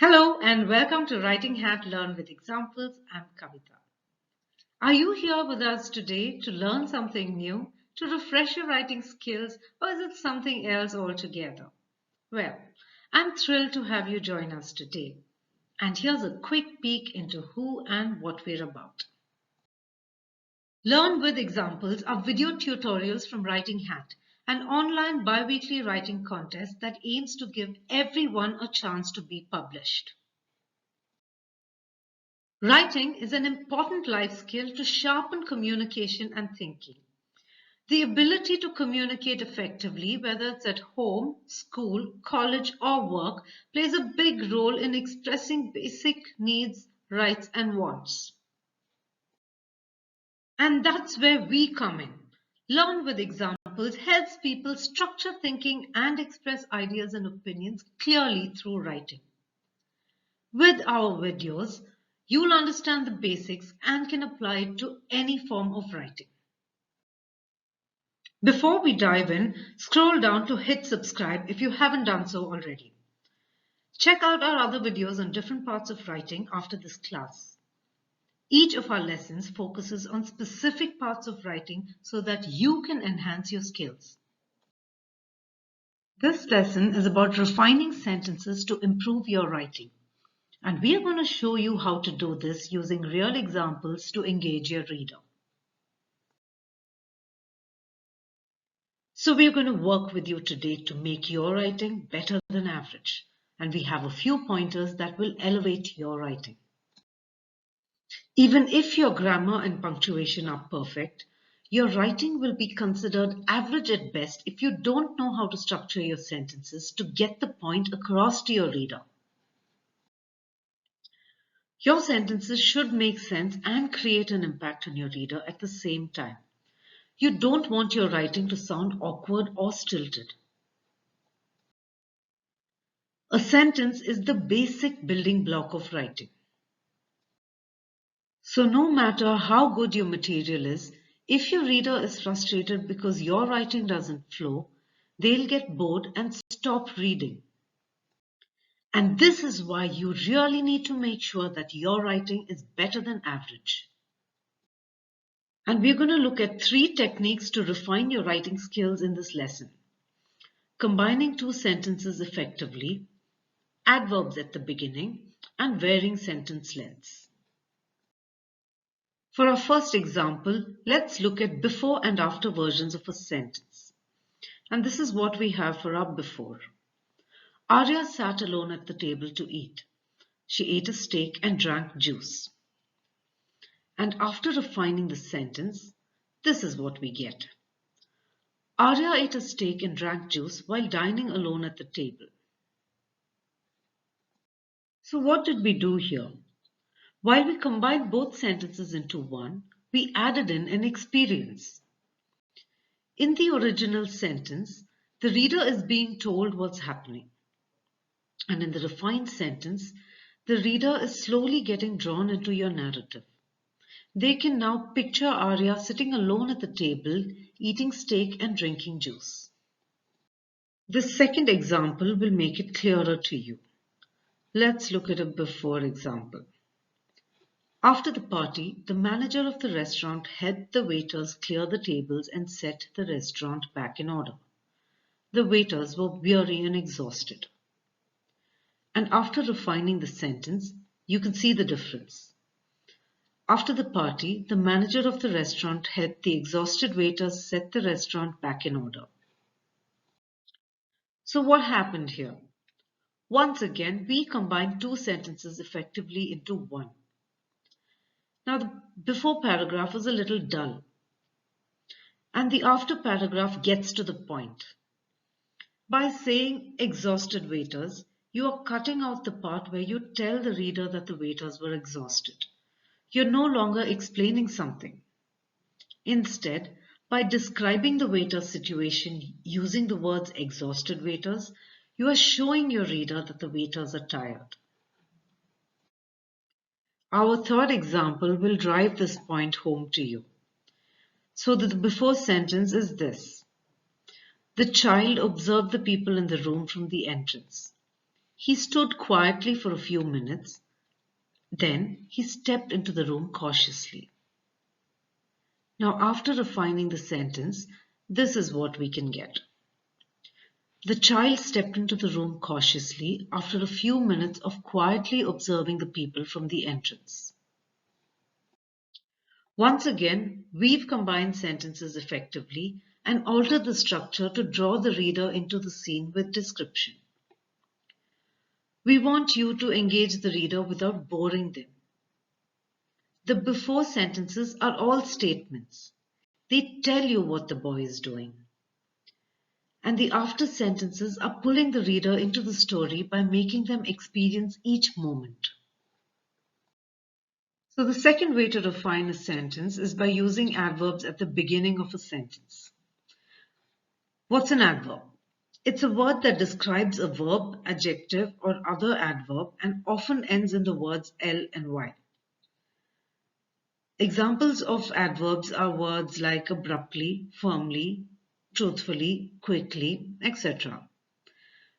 Hello and welcome to Writing Hat Learn with Examples. I'm Kavita. Are you here with us today to learn something new, to refresh your writing skills, or is it something else altogether? Well, I'm thrilled to have you join us today. And here's a quick peek into who and what we're about. Learn with Examples are video tutorials from Writing Hat, an online bi-weekly writing contest that aims to give everyone a chance to be published. Writing is an important life skill to sharpen communication and thinking. The ability to communicate effectively, whether it's at home, school, college, or work, plays a big role in expressing basic needs, rights, and wants. And that's where we come in. Learn with Examples helps people structure thinking and express ideas and opinions clearly through writing. With our videos, you'll understand the basics and can apply it to any form of writing. Before we dive in, scroll down to hit subscribe if you haven't done so already. Check out our other videos on different parts of writing after this class. Each of our lessons focuses on specific parts of writing so that you can enhance your skills. This lesson is about refining sentences to improve your writing. And we are going to show you how to do this using real examples to engage your reader. So we are going to work with you today to make your writing better than average. And we have a few pointers that will elevate your writing. Even if your grammar and punctuation are perfect, your writing will be considered average at best if you don't know how to structure your sentences to get the point across to your reader. Your sentences should make sense and create an impact on your reader at the same time. You don't want your writing to sound awkward or stilted. A sentence is the basic building block of writing. So no matter how good your material is, if your reader is frustrated because your writing doesn't flow, they'll get bored and stop reading. And this is why you really need to make sure that your writing is better than average. And we're going to look at 3 techniques to refine your writing skills in this lesson. Combining 2 sentences effectively, adverbs at the beginning, and varying sentence lengths. For our first example, let's look at before and after versions of a sentence. And this is what we have for our before. Arya sat alone at the table to eat. She ate a steak and drank juice. And after refining the sentence, this is what we get. Arya ate a steak and drank juice while dining alone at the table. So what did we do here? While we combined both sentences into one, we added in an experience. In the original sentence, the reader is being told what's happening. And in the refined sentence, the reader is slowly getting drawn into your narrative. They can now picture Arya sitting alone at the table, eating steak and drinking juice. The second example will make it clearer to you. Let's look at a before example. After the party, the manager of the restaurant helped the waiters clear the tables and set the restaurant back in order. The waiters were weary and exhausted. And after refining the sentence, you can see the difference. After the party, the manager of the restaurant helped the exhausted waiters set the restaurant back in order. So what happened here? Once again, we combined 2 sentences effectively into one. Now the before paragraph was a little dull, and the after paragraph gets to the point. By saying exhausted waiters, you are cutting out the part where you tell the reader that the waiters were exhausted. You're no longer explaining something. Instead, by describing the waiter's situation using the words exhausted waiters, you are showing your reader that the waiters are tired. Our third example will drive this point home to you. So the before sentence is this. The child observed the people in the room from the entrance. He stood quietly for a few minutes. Then he stepped into the room cautiously. Now, after refining the sentence, this is what we can get. The child stepped into the room cautiously after a few minutes of quietly observing the people from the entrance. Once again, we've combined sentences effectively and altered the structure to draw the reader into the scene with description. We want you to engage the reader without boring them. The before sentences are all statements. They tell you what the boy is doing. And the after sentences are pulling the reader into the story by making them experience each moment. So the second way to refine a sentence is by using adverbs at the beginning of a sentence. What's an adverb? It's a word that describes a verb, adjective, or other adverb and often ends in the words L and Y. Examples of adverbs are words like abruptly, firmly, truthfully, quickly, etc.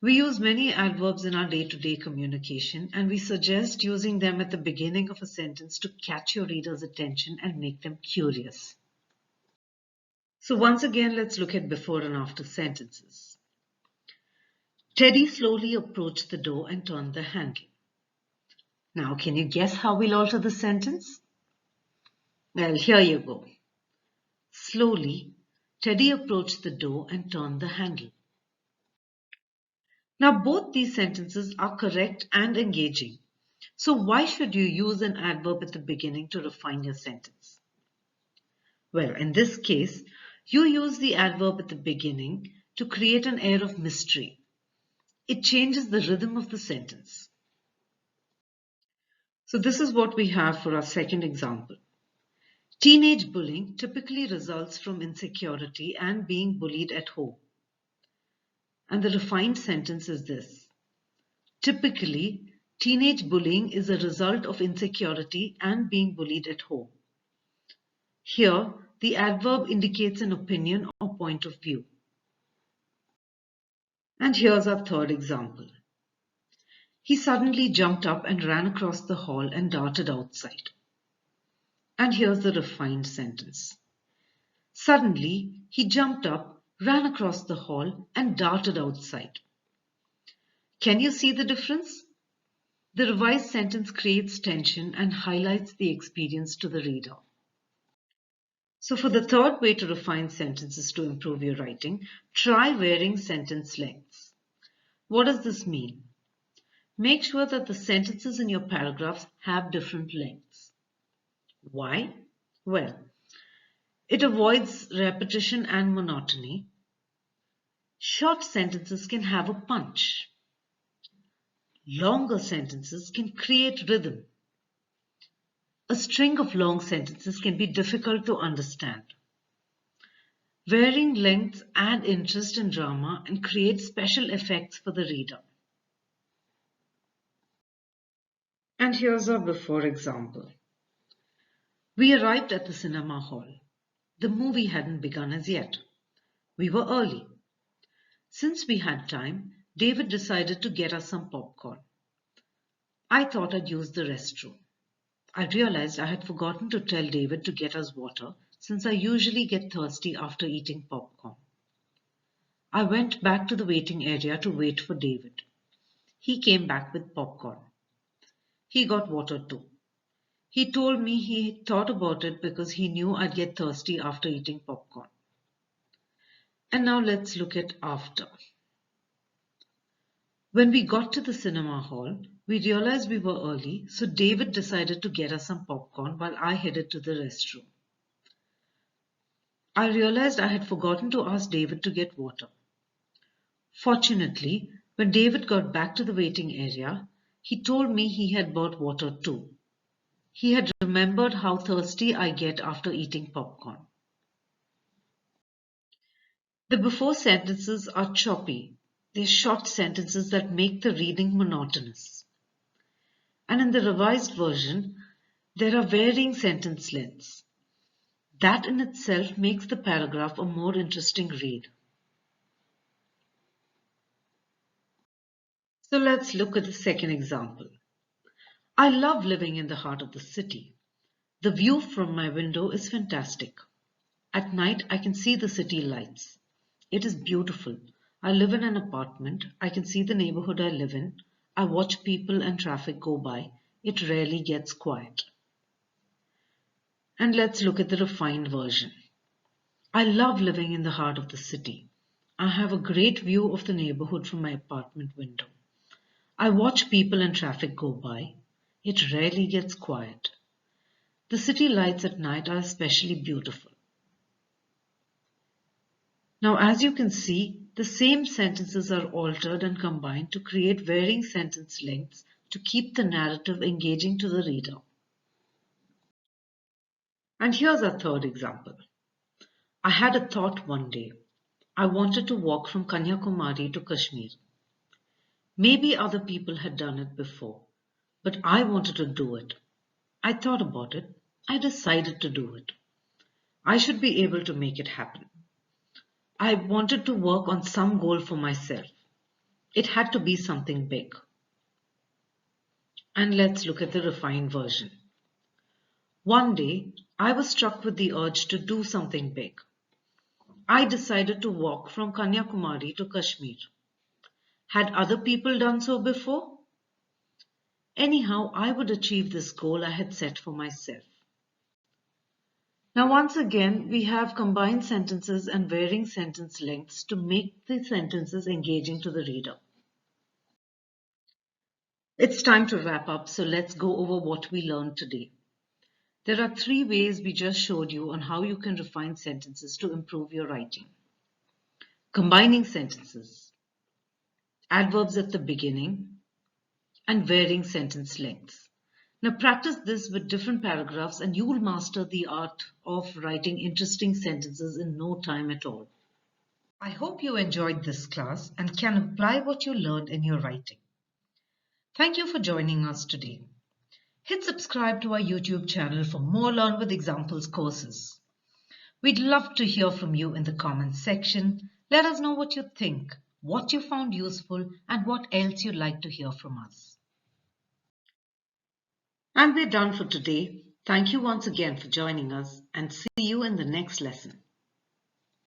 We use many adverbs in our day-to-day communication, and we suggest using them at the beginning of a sentence to catch your reader's attention and make them curious. So once again, let's look at before and after sentences. Teddy slowly approached the door and turned the handle. Now, can you guess how we'll alter the sentence? Well, here you go. Slowly, Teddy approached the door and turned the handle. Now, both these sentences are correct and engaging. So why should you use an adverb at the beginning to refine your sentence? Well, in this case, you use the adverb at the beginning to create an air of mystery. It changes the rhythm of the sentence. So this is what we have for our second example. Teenage bullying typically results from insecurity and being bullied at home. And the refined sentence is this. Typically, teenage bullying is a result of insecurity and being bullied at home. Here, the adverb indicates an opinion or point of view. And here's our third example. He suddenly jumped up and ran across the hall and darted outside. And here's the refined sentence. Suddenly, he jumped up, ran across the hall, and darted outside. Can you see the difference? The revised sentence creates tension and highlights the experience to the reader. So for the third way to refine sentences to improve your writing, try varying sentence lengths. What does this mean? Make sure that the sentences in your paragraphs have different lengths. Why? Well, it avoids repetition and monotony. Short sentences can have a punch. Longer sentences can create rhythm. A string of long sentences can be difficult to understand. Varying lengths add interest and drama and create special effects for the reader. And here's our before example. We arrived at the cinema hall. The movie hadn't begun as yet. We were early. Since we had time, David decided to get us some popcorn. I thought I'd use the restroom. I realized I had forgotten to tell David to get us water since I usually get thirsty after eating popcorn. I went back to the waiting area to wait for David. He came back with popcorn. He got water too. He told me he thought about it because he knew I'd get thirsty after eating popcorn. And now let's look at after. When we got to the cinema hall, we realized we were early, so David decided to get us some popcorn while I headed to the restroom. I realized I had forgotten to ask David to get water. Fortunately, when David got back to the waiting area, he told me he had bought water too. He had remembered how thirsty I get after eating popcorn. The before sentences are choppy. They're short sentences that make the reading monotonous. And in the revised version, there are varying sentence lengths. That in itself makes the paragraph a more interesting read. So let's look at the second example. I love living in the heart of the city. The view from my window is fantastic. At night, I can see the city lights. It is beautiful. I live in an apartment. I can see the neighborhood I live in. I watch people and traffic go by. It rarely gets quiet. And let's look at the refined version. I love living in the heart of the city. I have a great view of the neighborhood from my apartment window. I watch people and traffic go by. It rarely gets quiet. The city lights at night are especially beautiful. Now, as you can see, the same sentences are altered and combined to create varying sentence lengths to keep the narrative engaging to the reader. And here's our third example. I had a thought one day. I wanted to walk from Kanyakumari to Kashmir. Maybe other people had done it before, but I wanted to do it. I thought about it. I decided to do it. I should be able to make it happen. I wanted to work on some goal for myself. It had to be something big. And let's look at the refined version. One day, I was struck with the urge to do something big. I decided to walk from Kanyakumari to Kashmir. Had other people done so before? Anyhow, I would achieve this goal I had set for myself. Now, once again, we have combined sentences and varying sentence lengths to make the sentences engaging to the reader. It's time to wrap up, so let's go over what we learned today. There are 3 ways we just showed you on how you can refine sentences to improve your writing. Combining sentences, adverbs at the beginning, and varying sentence lengths. Now practice this with different paragraphs and you will master the art of writing interesting sentences in no time at all. I hope you enjoyed this class and can apply what you learned in your writing. Thank you for joining us today. Hit subscribe to our YouTube channel for more Learn with Examples courses. We'd love to hear from you in the comments section. Let us know what you think, what you found useful, and what else you'd like to hear from us. And we're done for today. Thank you once again for joining us and see you in the next lesson.